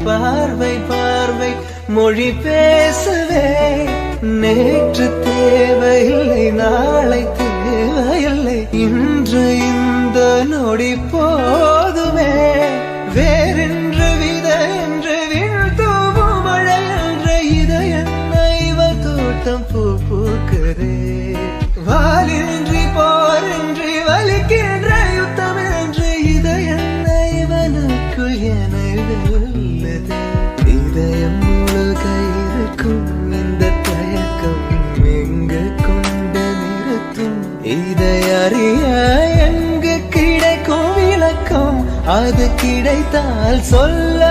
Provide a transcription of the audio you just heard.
பார்வை பார்வை மொழி பேசவே நேற்று தேவையில்லை நாளை தேவையில்லை இன்று இந்த நொடி போதுமே வேறென்று வித என்று வீழ்த்தூவும் மழை என்ற இதய தோட்டம் பூ பூக்கிறே வாலின்றி போரின்றி வலிக்கின்ற யுத்தம் என்று இதய இவனுக்குள் என உள்ளது இதயம் முழுக இருக்கும் இந்த தயக்கம் எங்கு கொண்டு நிறுத்தும் இதை அறிய எங்கு கிடைக்கும் விளக்கம் அது கிடைத்தால் சொல்ல